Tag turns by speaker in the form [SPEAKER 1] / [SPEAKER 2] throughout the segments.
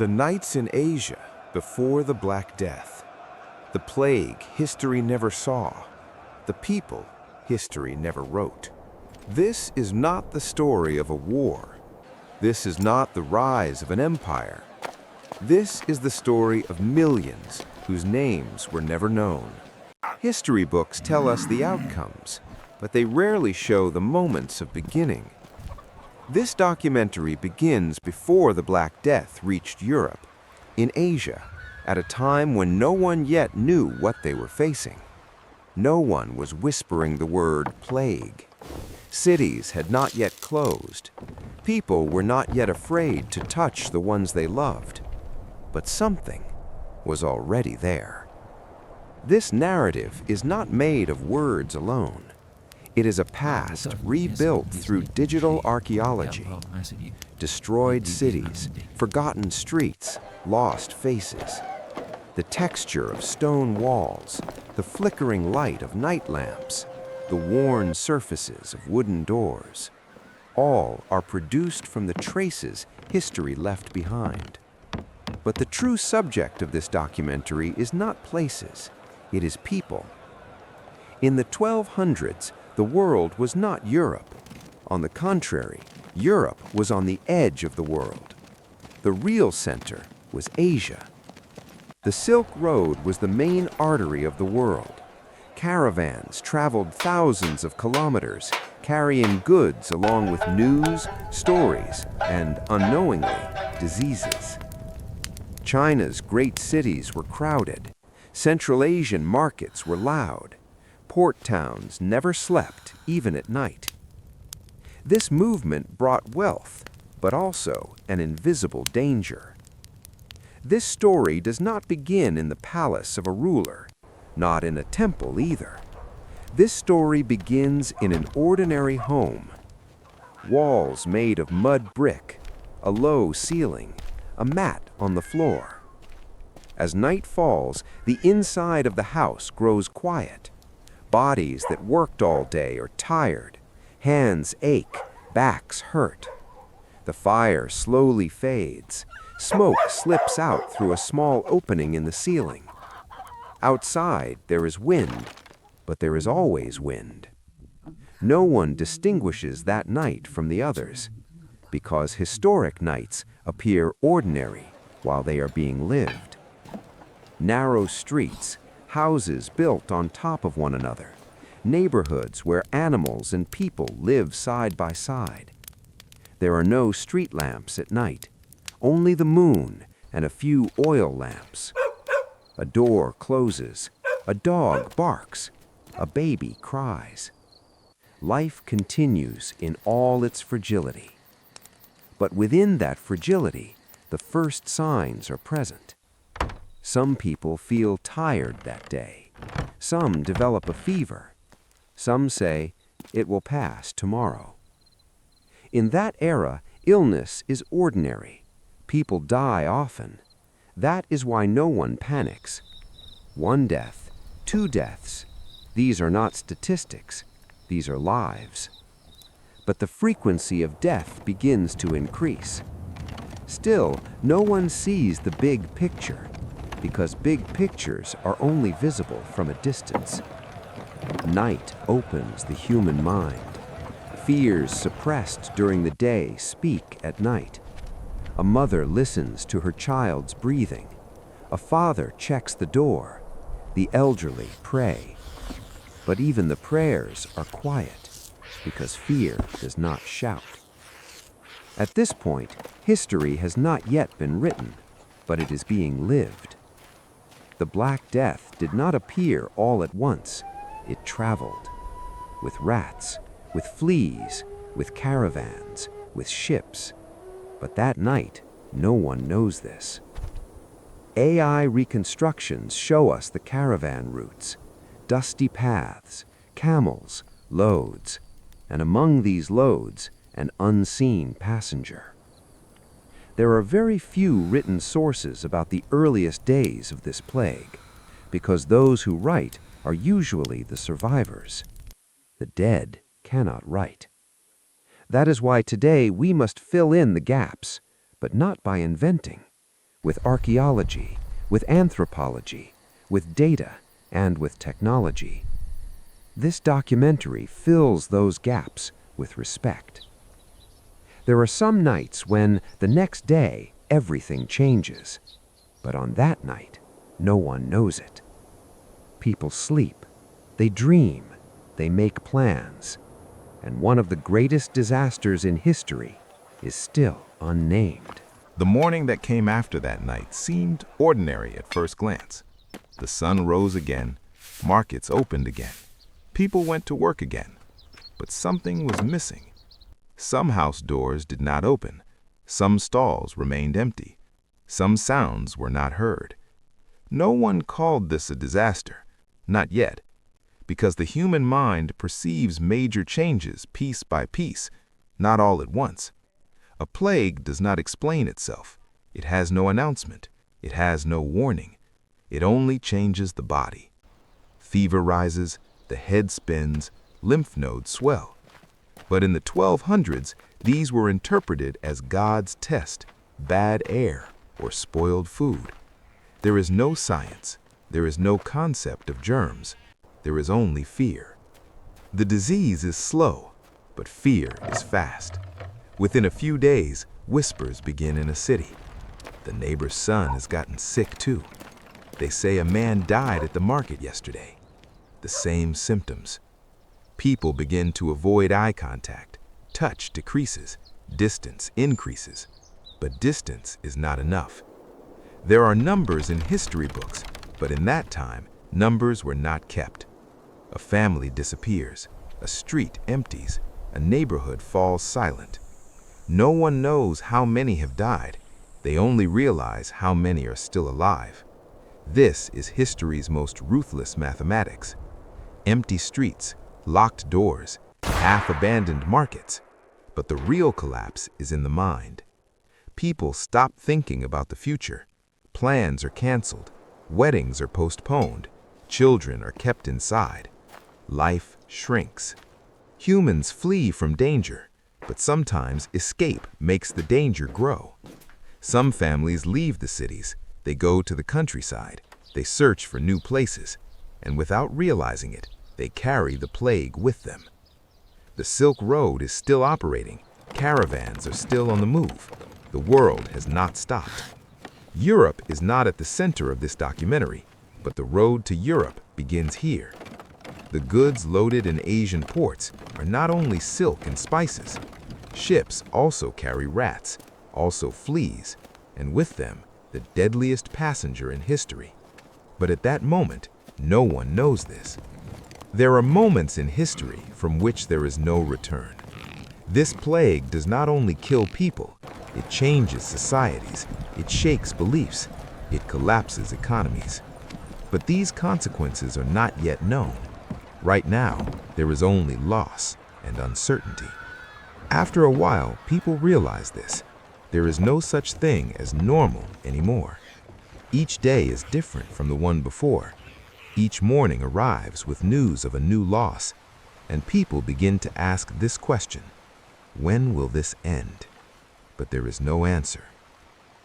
[SPEAKER 1] The nights in Asia before the Black Death. The plague history never saw. The people history never wrote. This is not the story of a war. This is not the rise of an empire. This is the story of millions whose names were never known. History books tell us the outcomes, but they rarely show the moments of beginning. This documentary begins before the Black Death reached Europe, in Asia, at a time when no one yet knew what they were facing. No one was whispering the word plague. Cities had not yet closed. People were not yet afraid to touch the ones they loved. But something was already there. This narrative is not made of words alone. It is a past rebuilt through digital archaeology. Destroyed cities, forgotten streets, lost faces. The texture of stone walls, the flickering light of night lamps, the worn surfaces of wooden doors. All are produced from the traces history left behind. But the true subject of this documentary is not places, it is people. In the 1200s, the world was not Europe. On the contrary, Europe was on the edge of the world. The real center was Asia. The Silk Road was the main artery of the world. Caravans traveled thousands of kilometers, carrying goods along with news, stories, and, unknowingly, diseases. China's great cities were crowded. Central Asian markets were loud. Port towns never slept, even at night. This movement brought wealth, but also an invisible danger. This story does not begin in the palace of a ruler, not in a temple either. This story begins in an ordinary home. Walls made of mud brick, a low ceiling, a mat on the floor. As night falls, the inside of the house grows quiet. Bodies that worked all day are tired. Hands ache, backs hurt. The fire slowly fades. Smoke slips out through a small opening in the ceiling. Outside, there is wind, but there is always wind. No one distinguishes that night from the others, because historic nights appear ordinary while they are being lived. Narrow streets, houses built on top of one another, neighborhoods where animals and people live side by side. There are no street lamps at night, only the moon and a few oil lamps. A door closes, a dog barks, a baby cries. Life continues in all its fragility. But within that fragility, the first signs are present. Some people feel tired that day. Some develop a fever. Some say, it will pass tomorrow. In that era, illness is ordinary. People die often. That is why no one panics. 1 death, 2 deaths. These are not statistics. These are lives. But the frequency of death begins to increase. Still, no one sees the big picture, because big pictures are only visible from a distance. Night opens the human mind. Fears suppressed during the day speak at night. A mother listens to her child's breathing. A father checks the door. The elderly pray. But even the prayers are quiet, because fear does not shout. At this point, history has not yet been written, but it is being lived. The Black Death did not appear all at once. It traveled. With rats, with fleas, with caravans, with ships. But that night, no one knows this. AI reconstructions show us the caravan routes, dusty paths, camels, loads, and among these loads, an unseen passenger. There are very few written sources about the earliest days of this plague, because those who write are usually the survivors. The dead cannot write. That is why today we must fill in the gaps, but not by inventing.
[SPEAKER 2] with archaeology, with anthropology, with data, and with technology. This documentary fills those gaps with respect. There are some nights when, the next day, everything changes. But on that night, no one knows it. People sleep, they dream, they make plans. And one of the greatest disasters in history is still unnamed.
[SPEAKER 1] The morning that came after that night seemed ordinary at first glance. The sun rose again, markets opened again, people went to work again. But something was missing. Some house doors did not open, some stalls remained empty, some sounds were not heard. No one called this a disaster, not yet, because the human mind perceives major changes piece by piece, not all at once. A plague does not explain itself. It has no announcement. It has no warning. It only changes the body. Fever rises, the head spins, lymph nodes swell. But in the 1200s, these were interpreted as God's test, bad air, or spoiled food. There is no science. There is no concept of germs. There is only fear. The disease is slow, but fear is fast. Within a few days, whispers begin in a city. The neighbor's son has gotten sick too. They say a man died at the market yesterday. The same symptoms. People begin to avoid eye contact. Touch decreases. Distance increases. But distance is not enough. There are numbers in history books, but in that time, numbers were not kept. A family disappears. A street empties. A neighborhood falls silent. No one knows how many have died. They only realize how many are still alive. This is history's most ruthless mathematics. Empty streets, locked doors, half-abandoned markets. But the real collapse is in the mind. People stop thinking about the future. Plans are canceled. Weddings are postponed. Children are kept inside. Life shrinks. Humans flee from danger. But sometimes escape makes the danger grow. Some families leave the cities. They go to the countryside. They search for new places. And without realizing it, they carry the plague with them. The Silk Road is still operating. Caravans are still on the move. The world has not stopped. Europe is not at the center of this documentary, but the road to Europe begins here. The goods loaded in Asian ports are not only silk and spices. Ships also carry rats, also fleas, and with them, the deadliest passenger in history. But at that moment, no one knows this. There are moments in history from which there is no return. This plague does not only kill people, it changes societies, it shakes beliefs, it collapses economies. But these consequences are not yet known. Right now, there is only loss and uncertainty. After a while, people realize this. There is no such thing as normal anymore. Each day is different from the one before. Each morning arrives with news of a new loss, and people begin to ask this question: when will this end? But there is no answer.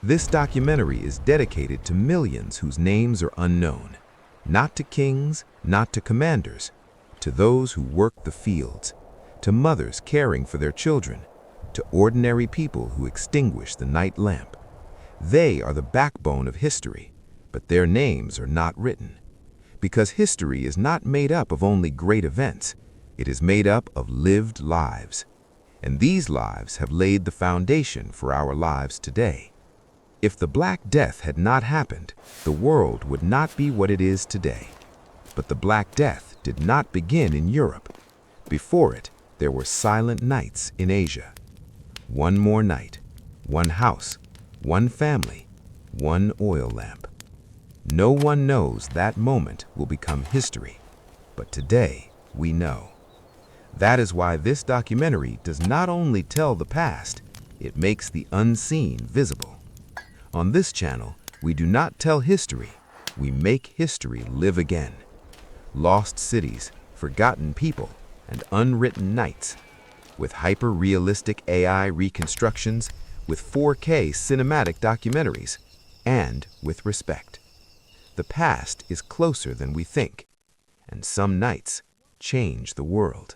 [SPEAKER 1] This documentary is dedicated to millions whose names are unknown, not to kings, not to commanders, to those who work the fields, to mothers caring for their children, to ordinary people who extinguish the night lamp. They are the backbone of history, but their names are not written. Because history is not made up of only great events, it is made up of lived lives. And these lives have laid the foundation for our lives today. If the Black Death had not happened, the world would not be what it is today. But the Black Death did not begin in Europe. Before it, there were silent nights in Asia. One more night, one house, one family, one oil lamp. No one knows that moment will become history, but today we know. That is why this documentary does not only tell the past, it makes the unseen visible. On this channel, we do not tell history, we make history live again. Lost cities, forgotten people, and unwritten nights. With hyper-realistic AI reconstructions, with 4K cinematic documentaries. and with respect. The past is closer than we think, and some nights change the world.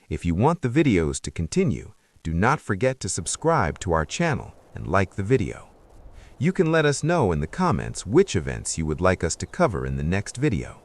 [SPEAKER 1] If you want the videos to continue, do not forget to subscribe to our channel and like the video. You can let us know in the comments which events you would like us to cover in the next video.